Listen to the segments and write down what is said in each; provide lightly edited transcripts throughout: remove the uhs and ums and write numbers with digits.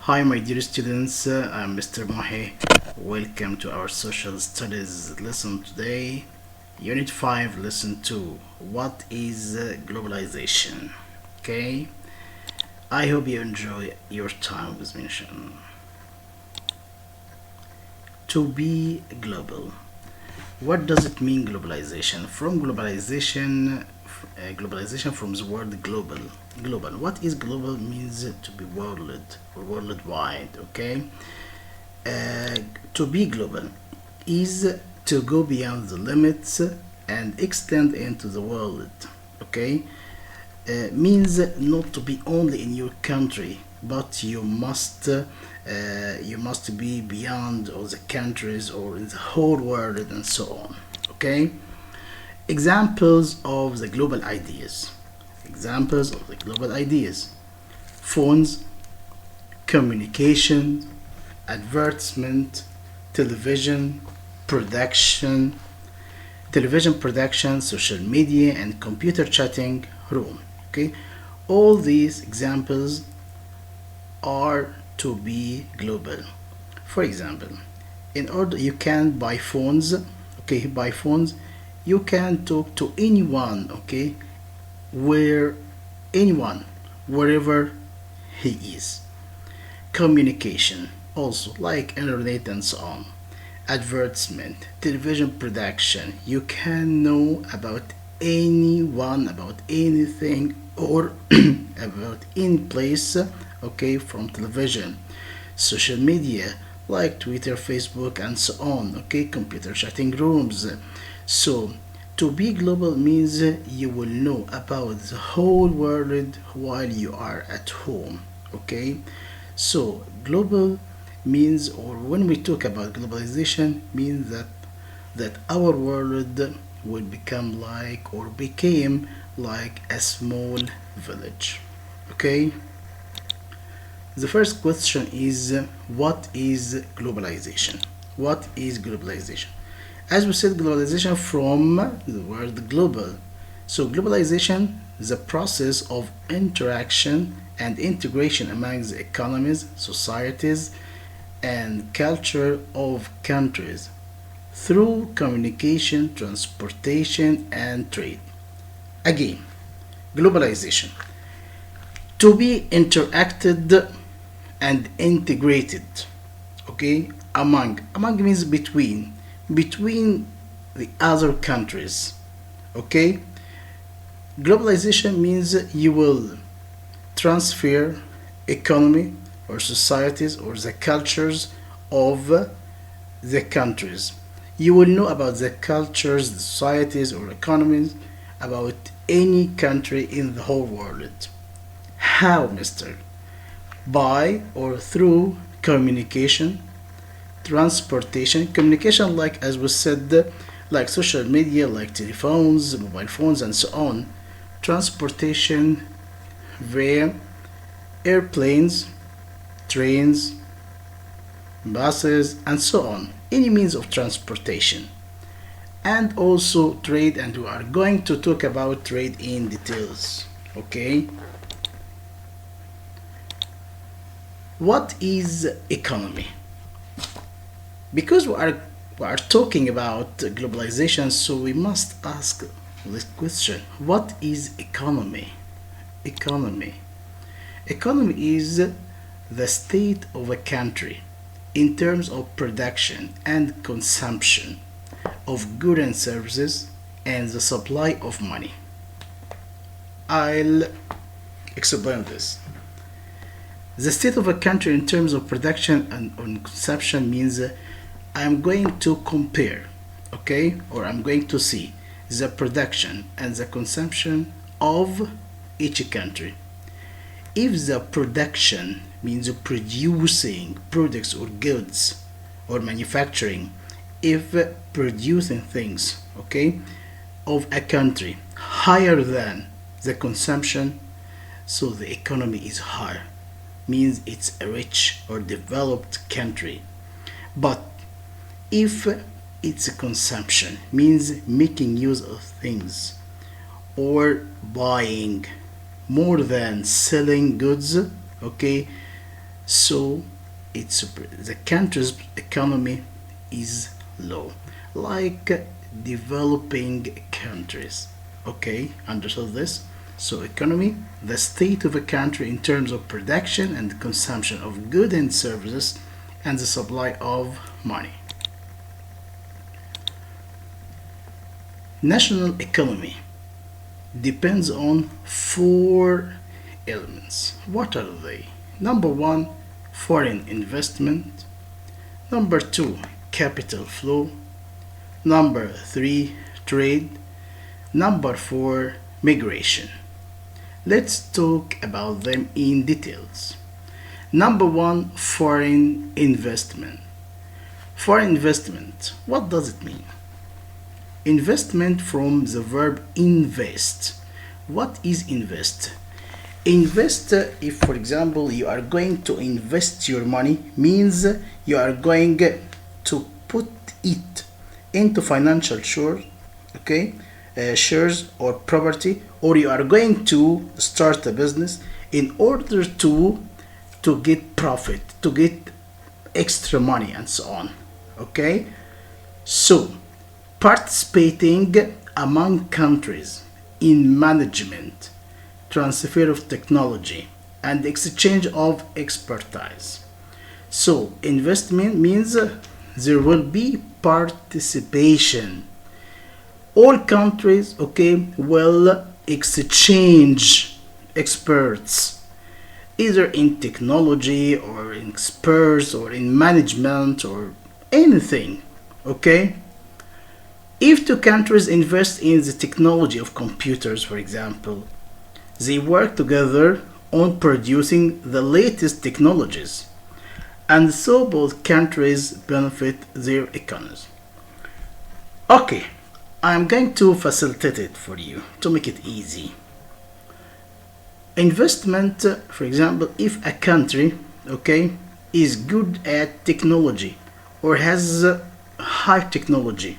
Hi, my dear students. I'm Mr. Mohi. Welcome to our social studies lesson today. Unit 5, lesson 2. What is globalization? Okay. I hope you enjoy your time with me. Inshallah. To be global. What does it mean, globalization? From globalization from the word global. Global. What is global means to be world or worldwide. Okay. To be global is to go beyond the limits and extend into the world. Okay. Means not to be only in your country, but you must be beyond all the countries or in the whole world and so on. Okay. Examples of the global ideas. Examples of the global ideas: phones, communication, advertisement, television production, social media, and computer chatting room. Okay, all these examples are to be global. For example, in order you can buy phones. Okay, buy phones. You can talk to anyone. Okay, wherever he is. Communication also, like internet and so on. Advertisement, television production. You can know about anyone, about anything, or about any place, okay, from television. Social media, like Twitter, Facebook, and so on. Okay, computer chatting rooms. So to be global means you will know about the whole world while you are at home. Okay, so global means, or when we talk about globalization, means that our world will become like, or became like, a small village. Okay, the first question is, what is globalization? What is globalization? As we said, globalization from the word global. So globalization is a process of interaction and integration among the economies, societies, and culture of countries through communication, transportation, and trade. Again, globalization. To be interacted and integrated, okay, among means between the other countries. Okay, globalization means you will transfer economy or societies or the cultures of the countries. You will know about the cultures, the societies, or economies about any country in the whole world. How, mister? By or through communication, transportation. Communication, like as we said, like social media, like telephones, mobile phones, and so on. Transportation via airplanes, trains, buses, and so on. Any means of transportation. And also trade, and we are going to talk about trade in details. Okay, what is economy? Because we are talking about globalization, so we must ask this question: what is economy? Economy is the state of a country in terms of production and consumption of goods and services and the supply of money. I'll explain this. The state of a country in terms of production and consumption means I'm going to compare, okay, or I'm going to see the production and the consumption of each country. If the production means producing products or goods or manufacturing, if producing things, okay, of a country higher than the consumption, so the economy is higher, means it's a rich or developed country. But if it's a consumption, means making use of things or buying more than selling goods, okay, So the country's economy is low, like developing countries. Okay, understood this? So economy, the state of a country in terms of production and consumption of goods and services and the supply of money. National economy depends on four elements. What are they? Number one, foreign investment. Number two, capital flow. Number three, trade. Number four, migration. Let's talk about them in details. Number one, foreign investment. Foreign investment, what does it mean? Investment from the verb invest. What is invest? Invest, if for example you are going to invest your money, means you are going to put it into financial shares or property, or you are going to start a business in order to get profit, to get extra money and so on. Okay, so participating among countries in management, transfer of technology, and exchange of expertise. So investment means there will be participation. All countries, will exchange experts, either in technology or in experts or in management or anything. Okay. If two countries invest in the technology of computers, for example, they work together on producing the latest technologies, and so both countries benefit their economies. Okay, I'm going to facilitate it for you to make it easy. Investment, for example, if a country, is good at technology or has high technology,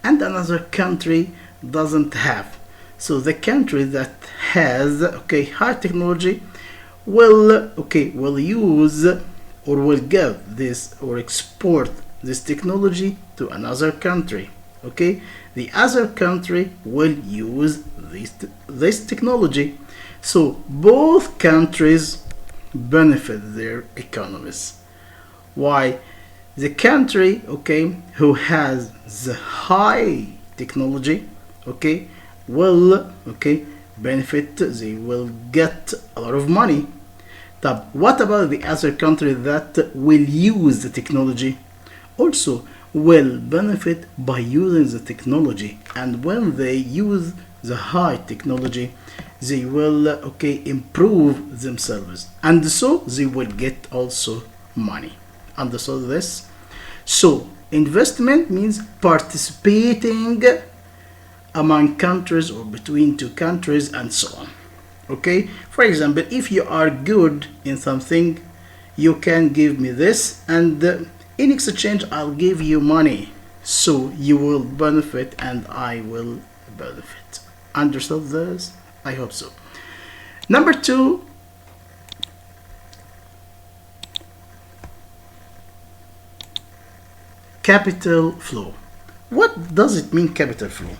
and another country doesn't have. So the country that has high technology will use or will give this or export this technology to another country. The other country will use this technology. So both countries benefit their economies. Why? The country who has the high technology will benefit, they will get a lot of money. What about the other country that will use the technology? Also will benefit by using the technology, and when they use the high technology they will improve themselves, and so they will get also money. Understood this? So investment means participating among countries or between two countries and so on. For example, if you are good in something, you can give me this, and in exchange I'll give you money, so you will benefit and I will benefit. Understood this? I hope so. Number two, capital flow. What does it mean, capital flow?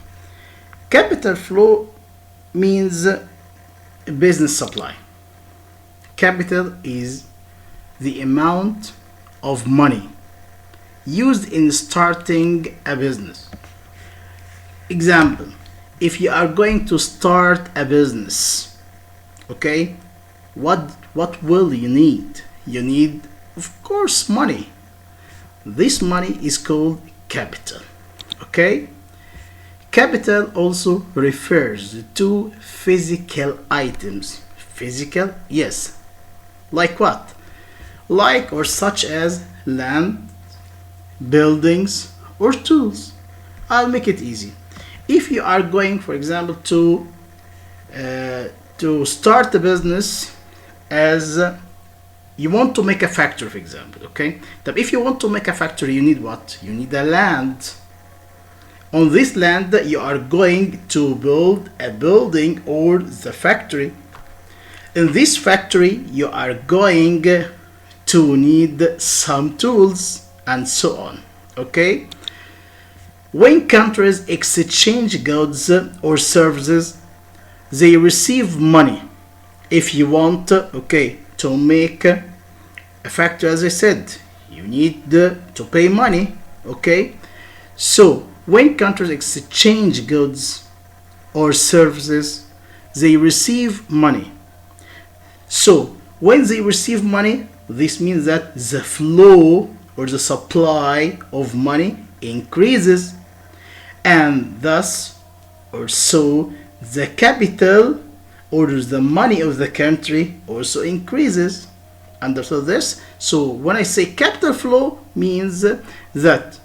Capital flow means business supply. Capital is the amount of money used in starting a business. Example, if you are going to start a business, what will you need? You need, of course, money. This money is called capital. Capital also refers to physical items. Physical, yes. Like what? Like or such as land, buildings, or tools. I'll make it easy. If you are going, for example, to start a business, as you want to make a factory, for example, if you want to make a factory, you need what? You need a land. On this land, you are going to build a building or the factory. In this factory, you are going to need some tools and so on. Okay? When countries exchange goods or services, they receive money. If you want, okay, to make a factory, as I said, you need to pay money. Okay? So, when countries exchange goods or services, they receive money. So, when they receive money, this means that the flow or the supply of money increases, and thus or so the capital or the money of the country also increases. Understood this? So when I say capital flow, means that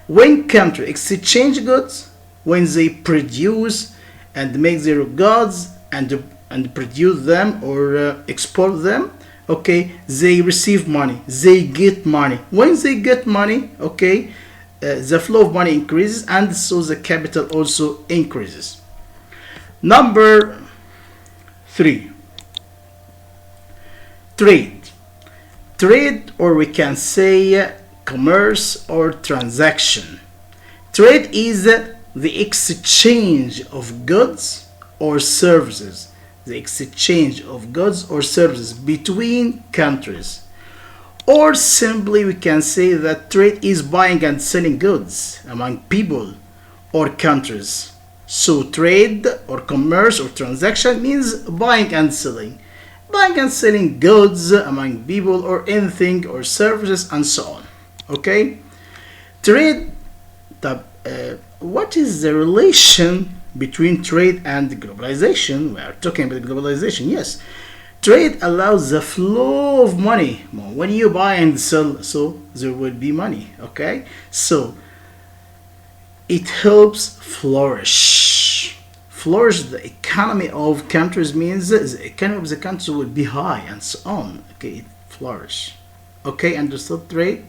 when country exchange goods, when they produce and make their goods and produce them or export them, okay, they receive money, they get money. When they get money, okay, the flow of money increases, and so the capital also increases. Number 3, trade. Trade, or we can say commerce or transaction. Trade is the exchange of goods or services. The exchange of goods or services between countries. Or simply we can say that trade is buying and selling goods among people or countries. So trade or commerce or transaction means buying and selling. Buying and selling goods among people or anything or services and so on. Okay? Trade, what is the relation between trade and globalization? We are talking about globalization, yes. Trade allows the flow of money. When you buy and sell, so there will be money, okay? So it helps flourish. Flourish the economy of countries means the economy of the country will be high and so on. Okay, it flourish. Okay, understood trade?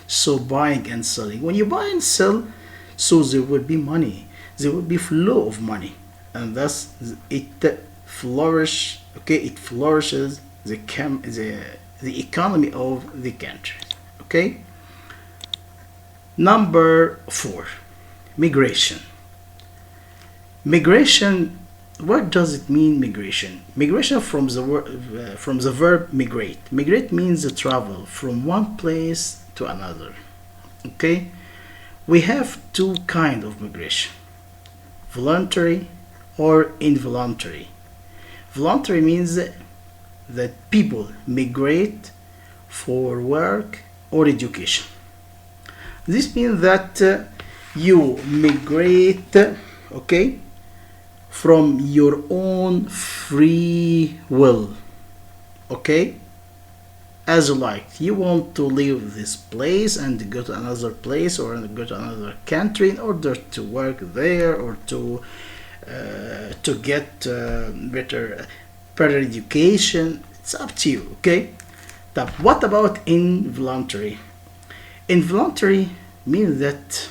So buying and selling. When you buy and sell, so there will be money. There will be flow of money, and thus it flourish. Okay, it flourishes the economy of the country. Okay. Number 4, migration. Migration. What does it mean? Migration. Migration from the verb migrate. Migrate means to travel from one place to another. Okay. We have two kinds of migration: voluntary or involuntary. Voluntary means that people migrate for work or education. This means that you migrate, okay, from your own free will, okay, as you like. You want to leave this place and go to another place or go to another country in order to work there or to get better education. It's up to you, okay? But what about involuntary? Involuntary means that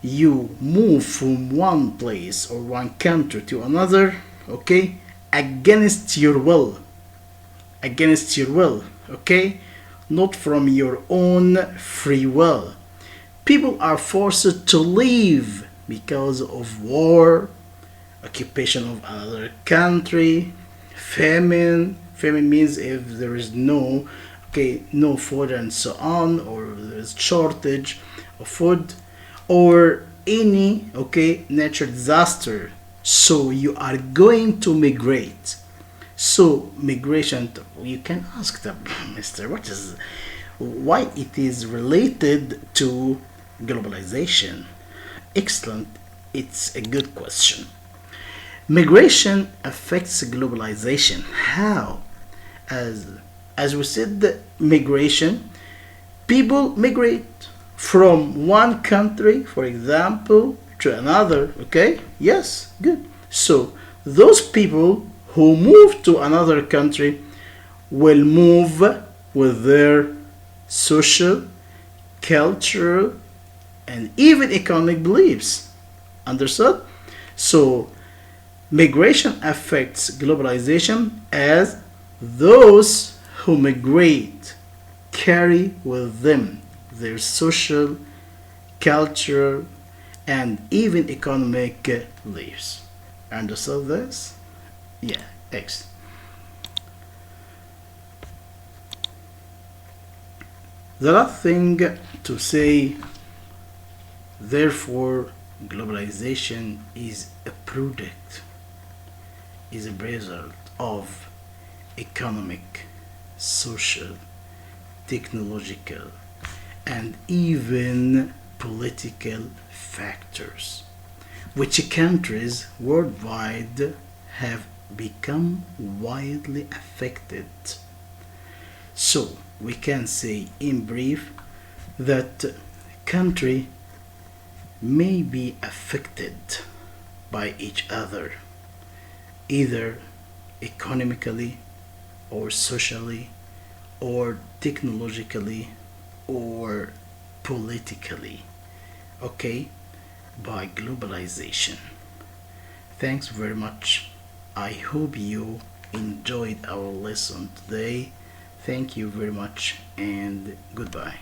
you move from one place or one country to another, okay, against your will. Against your will, okay? Not from your own free will. People are forced to leave because of war, occupation of another country, famine. Famine means if there is no food and so on, or there is shortage of food, or any natural disaster. So you are going to migrate. So migration, you can ask them, Mister, why it is related to globalization? Excellent. It's a good question. Migration affects globalization. How? As we said, migration, people migrate from one country, for example, to another. Okay? Yes, good. So those people who move to another country will move with their social, cultural, and even economic beliefs. Understood? So migration affects globalization as those who migrate carry with them their social, cultural, and even economic lives. Understand this? Yeah, X. The last thing to say, therefore, globalization is a product, is a result of economic, social, technological, and even political factors, which countries worldwide have become widely affected. So, we can say in brief that country may be affected by each other, either economically or socially or technologically or politically, okay, by globalization. Thanks very much. I hope you enjoyed our lesson today. Thank you very much and goodbye.